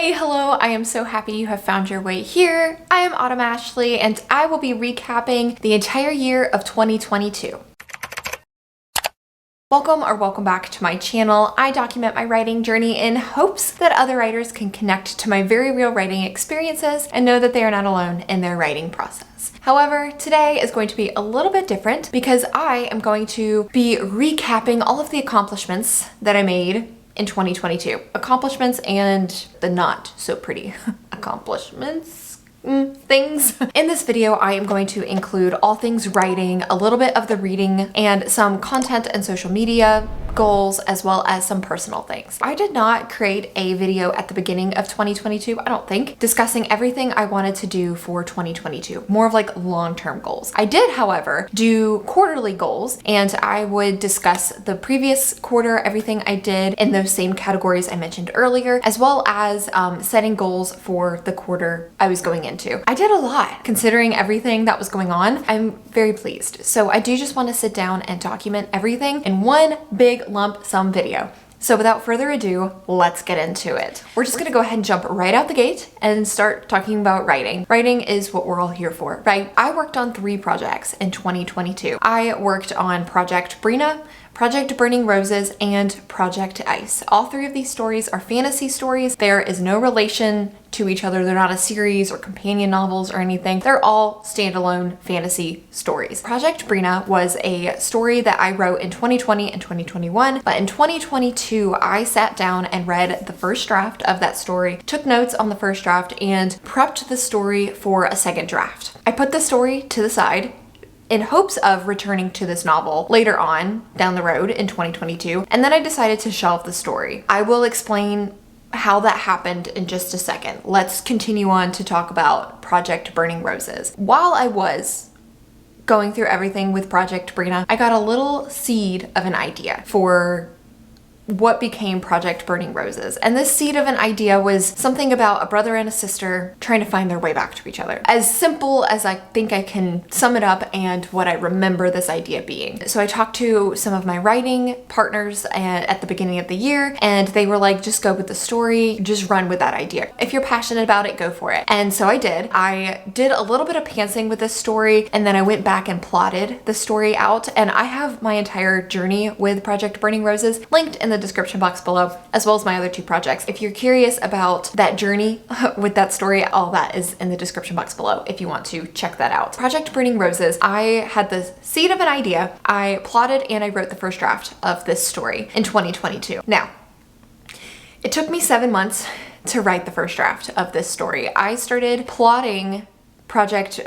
Hey, hello, I am so happy you have found your way here. I am Autumn Ashley and I will be recapping the entire year of 2022. Welcome back to my channel. I document my writing journey in hopes that other writers can connect to my very real writing experiences and know that they are not alone in their writing process. However, today is going to be a little bit different because I am going to be recapping all of the accomplishments that I made in 2022. Accomplishments and the not so pretty accomplishments. Things. In this video, I am going to include all things writing, a little bit of the reading, and some content and social media goals, as well as some personal things. I did not create a video at the beginning of 2022, I don't think, discussing everything I wanted to do for 2022, more of like long-term goals. I did, however, do quarterly goals, and I would discuss the previous quarter, everything I did in those same categories I mentioned earlier, as well as setting goals for the quarter I was going into. I did a lot considering everything that was going on. I'm very pleased. So I do just want to sit down and document everything in one big lump sum video. So without further ado, let's get into it. We're just gonna go ahead and jump right out the gate and start talking about writing. Writing is what we're all here for, right? I worked on 3 projects in 2022. I worked on Project Brina, Project Burning Roses, and Project Ice. All 3 of these stories are fantasy stories. There is no relation to each other. They're not a series or companion novels or anything. They're all standalone fantasy stories. Project Brina was a story that I wrote in 2020 and 2021, but in 2022, I sat down and read the first draft of that story, took notes on the first draft, and prepped the story for a second draft. I put the story to the side in hopes of returning to this novel later on down the road in 2022, and then I decided to shelve the story. I will explain how that happened in just a second. Let's continue on to talk about Project Burning Roses. While I was going through everything with Project Brina, I got a little seed of an idea for what became Project Burning Roses. And this seed of an idea was something about a brother and a sister trying to find their way back to each other. As simple as I think I can sum it up and what I remember this idea being. So I talked to some of my writing partners at the beginning of the year, and they were like, just go with the story, just run with that idea. If you're passionate about it, go for it. And so I did. I did a little bit of pantsing with this story, and then I went back and plotted the story out, and I have my entire journey with Project Burning Roses linked in the description box below, as well as my other 2 projects. If you're curious about that journey with that story, all that is in the description box below if you want to check that out. Project Burning Roses, I had the seed of an idea, I plotted and I wrote the first draft of this story in 2022. Now, it took me 7 months to write the first draft of this story. I started plotting Project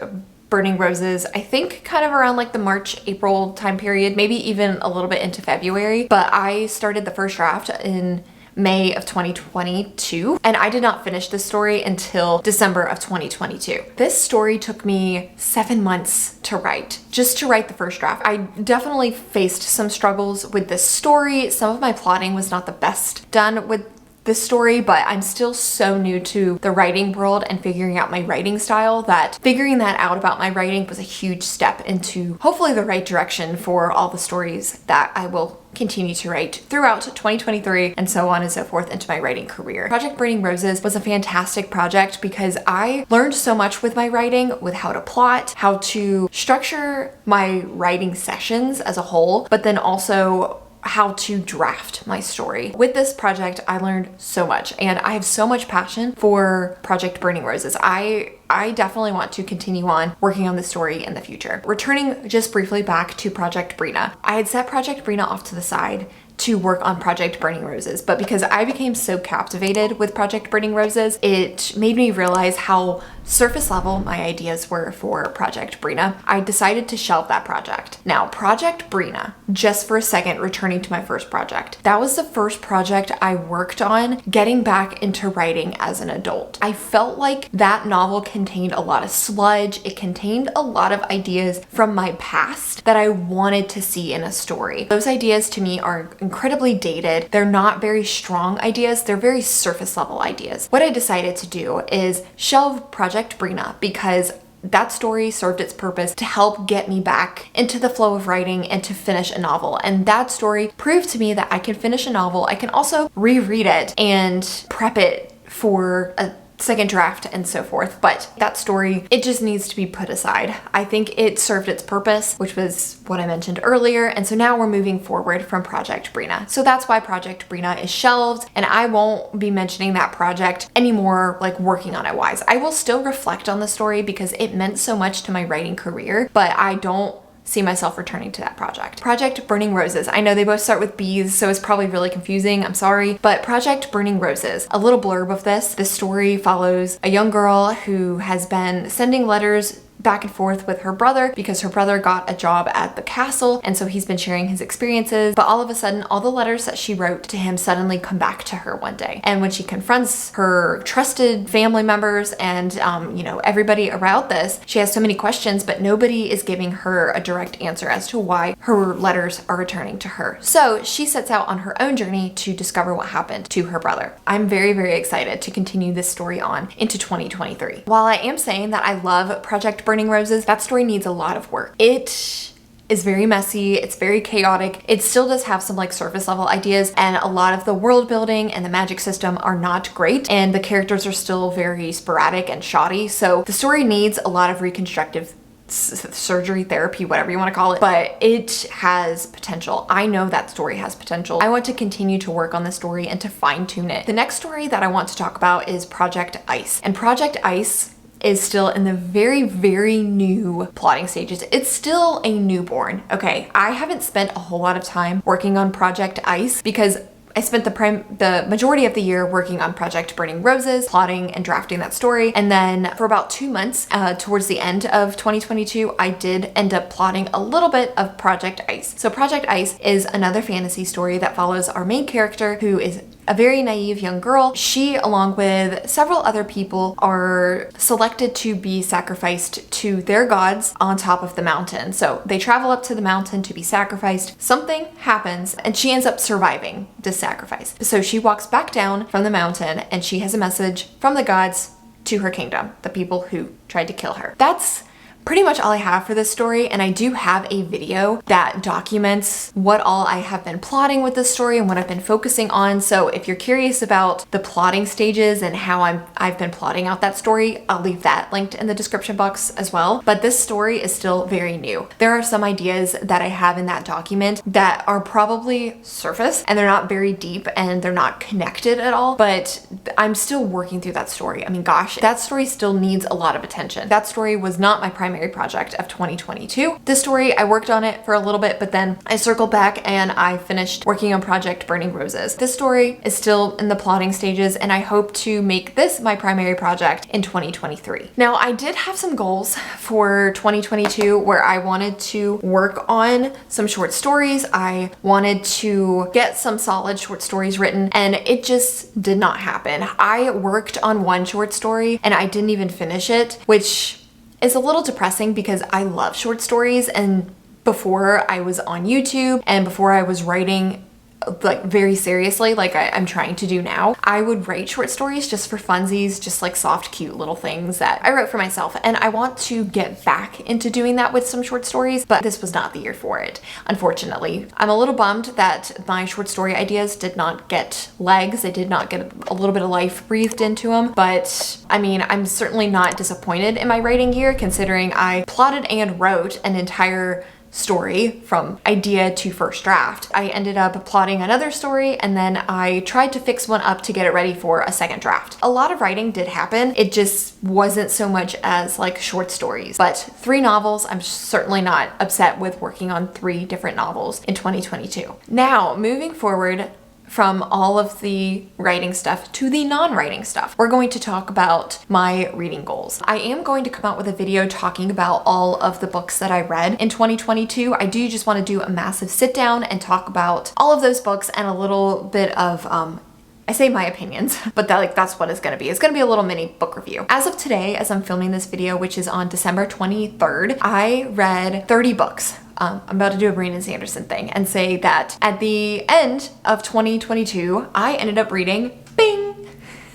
Burning Roses, I think kind of around like the March, April time period, maybe even a little bit into February, but I started the first draft in May of 2022, and I did not finish this story until December of 2022. This story took me 7 months to write, just to write the first draft. I definitely faced some struggles with this story. Some of my plotting was not the best done with this story, but I'm still so new to the writing world and figuring out my writing style that figuring that out about my writing was a huge step into hopefully the right direction for all the stories that I will continue to write throughout 2023 and so on and so forth into my writing career. Project Burning Roses was a fantastic project because I learned so much with my writing, with how to plot, how to structure my writing sessions as a whole, but then also how to draft my story. With this project, I learned so much, and I have so much passion for Project Burning Roses. I definitely want to continue on working on this story in the future. Returning just briefly back to Project Brina, I had set Project Brina off to the side to work on Project Burning Roses, but because I became so captivated with Project Burning Roses, it made me realize how surface level my ideas were for Project Brina. I decided to shelve that project. Now, Project Brina, just for a second, returning to my first project. That was the first project I worked on getting back into writing as an adult. I felt like that novel contained a lot of sludge. It contained a lot of ideas from my past that I wanted to see in a story. Those ideas to me are incredibly dated. They're not very strong ideas. They're very surface level ideas. What I decided to do is shelve Project Brina because that story served its purpose to help get me back into the flow of writing and to finish a novel. And that story proved to me that I can finish a novel. I can also reread it and prep it for a second draft and so forth, but that story, it just needs to be put aside. I think it served its purpose, which was what I mentioned earlier, and so now we're moving forward from Project Brina. So that's why Project Brina is shelved, and I won't be mentioning that project anymore, like working on it wise. I will still reflect on the story because it meant so much to my writing career, but I don't see myself returning to that project. Project Burning Roses. I know they both start with B's, so it's probably really confusing. I'm sorry. But Project Burning Roses, a little blurb of this. This story follows a young girl who has been sending letters back and forth with her brother because her brother got a job at the castle, and so he's been sharing his experiences, but all of a sudden all the letters that she wrote to him suddenly come back to her one day. And when she confronts her trusted family members and you know, everybody around this, she has so many questions, but nobody is giving her a direct answer as to why her letters are returning to her. So she sets out on her own journey to discover what happened to her brother. I'm very, very excited to continue this story on into 2023. While I am saying that I love Project Burning Roses, that story needs a lot of work. It is very messy, it's very chaotic. It still does have some like surface level ideas, and a lot of the world building and the magic system are not great, and the characters are still very sporadic and shoddy. So the story needs a lot of reconstructive surgery, therapy, whatever you want to call it, but it has potential. I know that story has potential. I want to continue to work on the story and to fine tune it. The next story that I want to talk about is Project Ice, and Project Ice is still in the very, very new plotting stages. It's still a newborn. Okay, I haven't spent a whole lot of time working on Project Ice because I spent the majority of the year working on Project Burning Roses, plotting and drafting that story. And then for about 2 months, towards the end of 2022, I did end up plotting a little bit of Project Ice. So Project Ice is another fantasy story that follows our main character, who is a very naive young girl. She, along with several other people, are selected to be sacrificed to their gods on top of the mountain. So they travel up to the mountain to be sacrificed. Something happens and she ends up surviving this sacrifice. So she walks back down from the mountain and she has a message from the gods to her kingdom, the people who tried to kill her. That's pretty much all I have for this story, and I do have a video that documents what all I have been plotting with this story and what I've been focusing on. So if you're curious about the plotting stages and how I've been plotting out that story, I'll leave that linked in the description box as well. But this story is still very new. There are some ideas that I have in that document that are probably surface and they're not very deep and they're not connected at all, but I'm still working through that story. I mean, gosh, that story still needs a lot of attention. That story was not my primary project of 2022. This story, I worked on it for a little bit, but then I circled back and I finished working on Project Burning Roses. This story is still in the plotting stages, and I hope to make this my primary project in 2023. Now, I did have some goals for 2022 where I wanted to work on some short stories. I wanted to get some solid short stories written, and it just did not happen. I worked on one short story and I didn't even finish it, which is a little depressing because I love short stories, and before I was on YouTube and before I was writing like very seriously, like I'm trying to do now, I would write short stories just for funsies, just like soft, cute little things that I wrote for myself. And I want to get back into doing that with some short stories, but this was not the year for it, unfortunately. I'm a little bummed that my short story ideas did not get legs. They did not get a little bit of life breathed into them, but I mean, I'm certainly not disappointed in my writing year, considering I plotted and wrote an entire story from idea to first draft. I ended up plotting another story and then I tried to fix one up to get it ready for a second draft. A lot of writing did happen. It just wasn't so much as like short stories, but 3 novels. I'm certainly not upset with working on 3 different novels in 2022. Now, moving forward from all of the writing stuff to the non-writing stuff, we're going to talk about my reading goals. I am going to come out with a video talking about all of the books that I read in 2022. I do just want to do a massive sit down and talk about all of those books and a little bit of I say my opinions, but that's what it's gonna be. It's gonna be a little mini book review. As of today, as I'm filming this video, which is on December 23rd, I read 30 books. I'm about to do a Brandon Sanderson thing and say that at the end of 2022, I ended up reading, bing!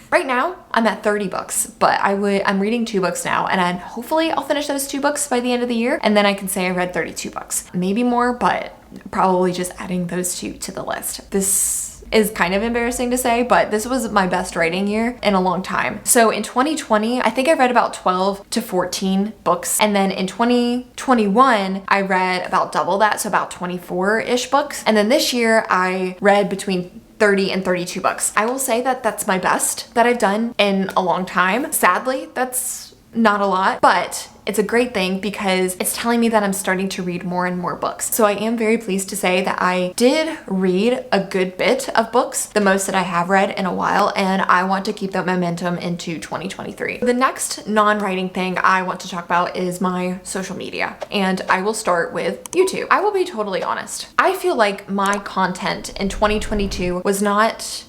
Right now, I'm at 30 books, but I'm reading 2 books now, and then hopefully I'll finish those 2 books by the end of the year, and then I can say I read 32 books. Maybe more, but probably just adding those 2 to the list. This is kind of embarrassing to say, but this was my best writing year in a long time. So in 2020, I think I read about 12 to 14 books. And then in 2021, I read about double that, so about 24-ish books. And then this year I read between 30 and 32 books. I will say that that's my best that I've done in a long time. Sadly, that's not a lot, but it's a great thing because it's telling me that I'm starting to read more and more books. So I am very pleased to say that I did read a good bit of books, the most that I have read in a while, and I want to keep that momentum into 2023. The next non-writing thing I want to talk about is my social media, and I will start with YouTube. I will be totally honest. I feel like my content in 2022 was not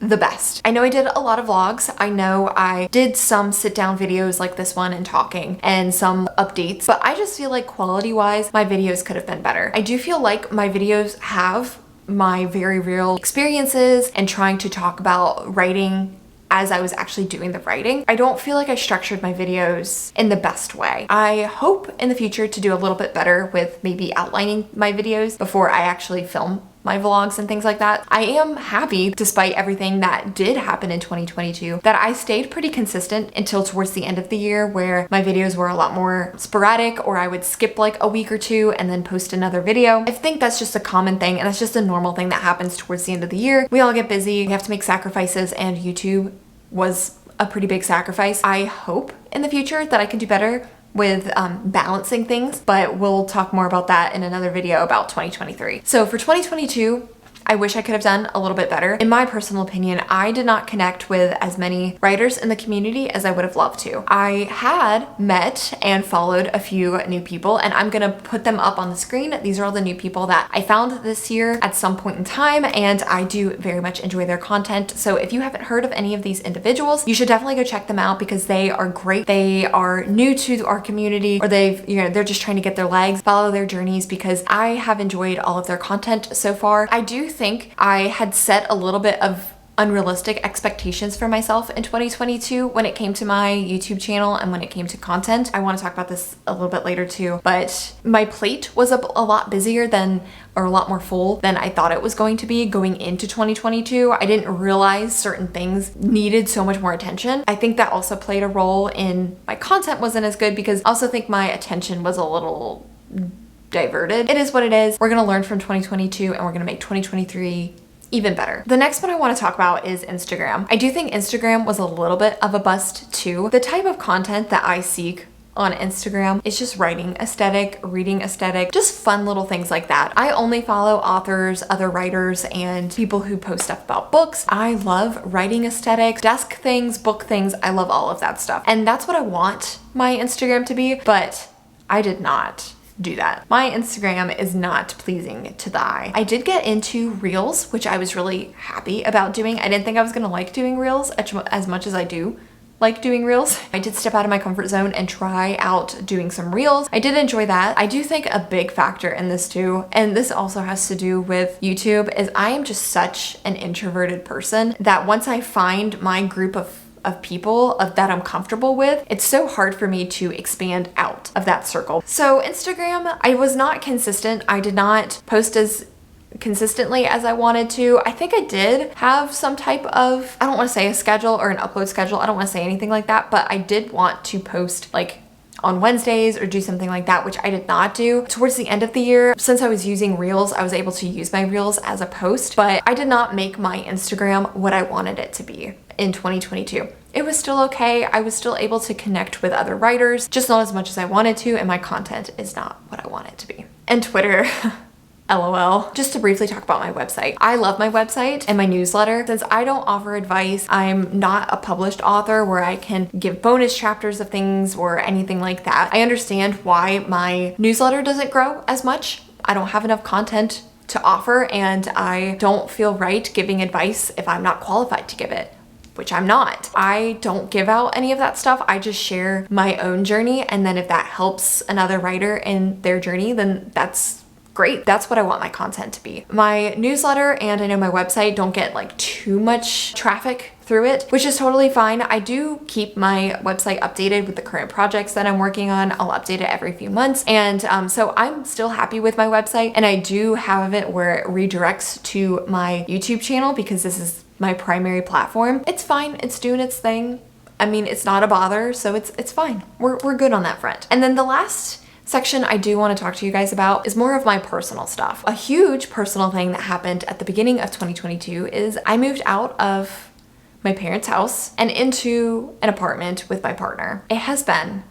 the best. I know I did a lot of vlogs. I know I did some sit down videos like this one and talking and some updates, but I just feel like quality wise, my videos could have been better. I do feel like my videos have my very real experiences and trying to talk about writing as I was actually doing the writing. I don't feel like I structured my videos in the best way. I hope in the future to do a little bit better with maybe outlining my videos before I actually film my vlogs and things like that. I am happy, despite everything that did happen in 2022, that I stayed pretty consistent until towards the end of the year, where my videos were a lot more sporadic, or I would skip like a week or two and then post another video. I think that's just a common thing, and that's just a normal thing that happens towards the end of the year. We all get busy, we have to make sacrifices, and YouTube was a pretty big sacrifice. I hope in the future that I can do better with balancing things, but we'll talk more about that in another video about 2023. So for 2022, I wish I could have done a little bit better. In my personal opinion, I did not connect with as many writers in the community as I would have loved to. I had met and followed a few new people, and I'm gonna put them up on the screen. These are all the new people that I found this year at some point in time, and I do very much enjoy their content. So if you haven't heard of any of these individuals, you should definitely go check them out because they are great. They are new to our community, or they're just trying to get their legs, follow their journeys, because I have enjoyed all of their content so far. I do think I had set a little bit of unrealistic expectations for myself in 2022 when it came to my YouTube channel and when it came to content. I want to talk about this a little bit later too, but my plate was a lot busier or a lot more full than I thought it was going to be going into 2022. I didn't realize certain things needed so much more attention. I think that also played a role in my content wasn't as good because I also think my attention was a little diverted. It is what it is. We're gonna learn from 2022 and we're gonna make 2023 even better. The next one I want to talk about is Instagram. I do think Instagram was a little bit of a bust too. The type of content that I seek on Instagram is just writing aesthetic, reading aesthetic, just fun little things like that. I only follow authors, other writers, and people who post stuff about books. I love writing aesthetics, desk things, book things. I love all of that stuff. And that's what I want my Instagram to be, but I did not do that. My Instagram is not pleasing to the eye. I did get into Reels, which I was really happy about doing. I didn't think I was gonna like doing Reels as much as I do like doing Reels. I did step out of my comfort zone and try out doing some Reels. I did enjoy that. I do think a big factor in this too, and this also has to do with YouTube, is I am just such an introverted person that once I find my group of people that I'm comfortable with, it's so hard for me to expand out of that circle. So Instagram, I was not consistent. I did not post as consistently as I wanted to. I think I did have some type of, I don't want to say a schedule or an upload schedule. I don't want to say anything like that, but I did want to post like on Wednesdays or do something like that, which I did not do. Towards the end of the year, since I was using Reels, I was able to use my Reels as a post, but I did not make my Instagram what I wanted it to be in 2022. It was still okay. I was still able to connect with other writers, just not as much as I wanted to, and my content is not what I want it to be. And Twitter, LOL. Just to briefly talk about my website. I love my website and my newsletter. Since I don't offer advice, I'm not a published author where I can give bonus chapters of things or anything like that. I understand why my newsletter doesn't grow as much. I don't have enough content to offer, and I don't feel right giving advice if I'm not qualified to give it, which I'm not. I don't give out any of that stuff. I just share my own journey, and then if that helps another writer in their journey, then that's great. That's what I want my content to be. My newsletter and I know my website don't get like too much traffic through it, which is totally fine. I do keep my website updated with the current projects that I'm working on. I'll update it every few months. And so I'm still happy with my website, and I do have it where it redirects to my YouTube channel because this is my primary platform. It's fine. It's doing its thing. I mean, it's not a bother, so it's fine. We're good on that front. And then the last section I do want to talk to you guys about is more of my personal stuff. A huge personal thing that happened at the beginning of 2022 is I moved out of my parents' house and into an apartment with my partner. It has been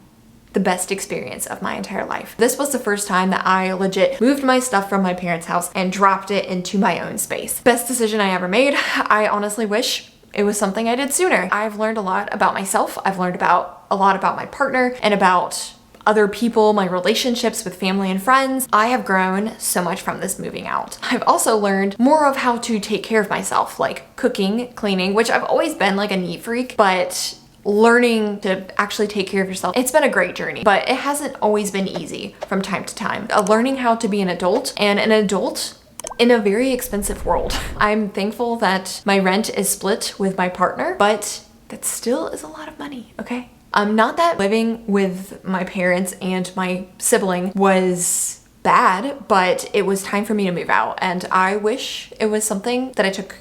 the best experience of my entire life. This was the first time that I legit moved my stuff from my parents' house and dropped it into my own space. Best decision I ever made. I honestly wish it was something I did sooner. I've learned a lot about myself. I've learned a lot about my partner and about other people, my relationships with family and friends. I have grown so much from this moving out. I've also learned more of how to take care of myself, like cooking, cleaning, which I've always been like a neat freak, but learning to actually take care of yourself, it's been a great journey, but it hasn't always been easy from time to time. Learning how to be an adult, and an adult in a very expensive world. I'm thankful that my rent is split with my partner, but that still is a lot of money, okay? Not that living with my parents and my sibling was bad, but it was time for me to move out. And I wish it was something that I took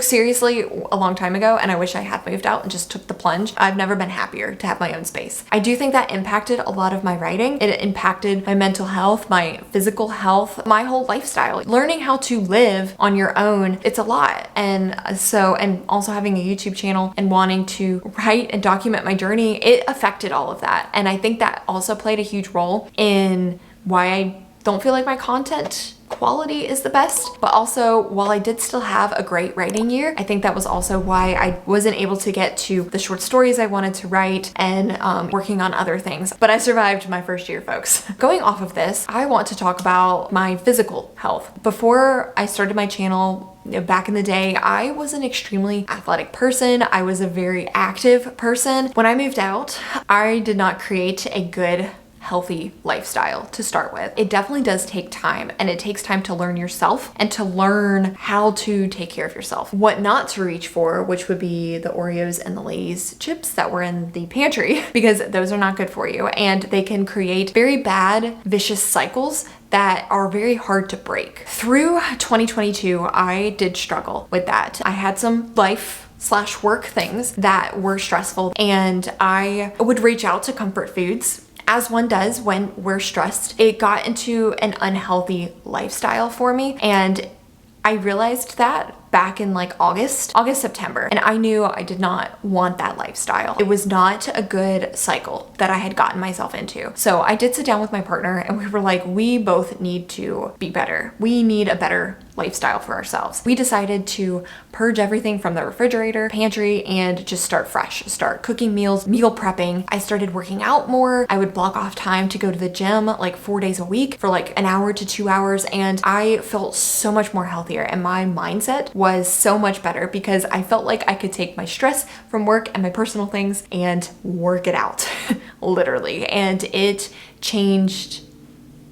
seriously a long time ago, and I wish I had moved out and just took the plunge. I've never been happier to have my own space. I do think that impacted a lot of my writing. It impacted my mental health, my physical health, my whole lifestyle. Learning how to live on your own, it's a lot. And also having a YouTube channel and wanting to write and document my journey, it affected all of that. And I think that also played a huge role in why I don't feel like my content quality is the best. But also, while I did still have a great writing year, I think that was also why I wasn't able to get to the short stories I wanted to write and working on other things. But I survived my first year, folks. Going off of this, I want to talk about my physical health. Before I started my channel, back in the day, I was an extremely athletic person. I was a very active person. When I moved out, I did not create a good healthy lifestyle to start with. It definitely does take time, and it takes time to learn yourself and to learn how to take care of yourself. What not to reach for, which would be the Oreos and the Lay's chips that were in the pantry, because those are not good for you, and they can create very bad, vicious cycles that are very hard to break. Through 2022, I did struggle with that. I had some life/work things that were stressful, and I would reach out to comfort foods, as one does when we're stressed. It got into an unhealthy lifestyle for me, and I realized that back in like August, September, and I knew I did not want that lifestyle. It was not a good cycle that I had gotten myself into. So I did sit down with my partner, and we were like, we both need to be better. We need a better lifestyle for ourselves. We decided to purge everything from the refrigerator, pantry, and just start fresh. Start cooking meals, meal prepping. I started working out more. I would block off time to go to the gym like 4 days a week for like an hour to 2 hours, and I felt so much more healthier, and my mindset was so much better because I felt like I could take my stress from work and my personal things and work it out, literally. And it changed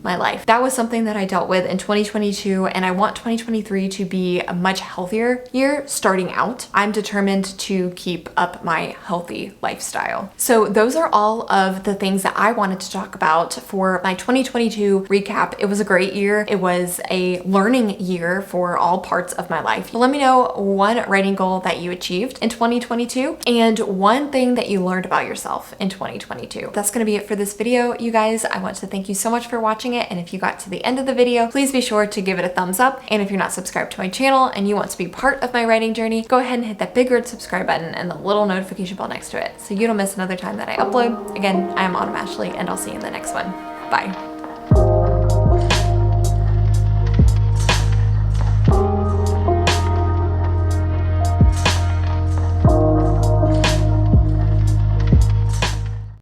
my life. That was something that I dealt with in 2022, and I want 2023 to be a much healthier year starting out. I'm determined to keep up my healthy lifestyle. So those are all of the things that I wanted to talk about for my 2022 recap. It was a great year. It was a learning year for all parts of my life. Let me know one writing goal that you achieved in 2022 and one thing that you learned about yourself in 2022. That's going to be it for this video, you guys. I want to thank you so much for watching it, and if you got to the end of the video, please be sure to give it a thumbs up. And if you're not subscribed to my channel and you want to be part of my writing journey, go ahead and hit that big red subscribe button and the little notification bell next to it so you don't miss another time that I upload. Again, I am Autumn Ashley, and I'll see you in the next one. Bye.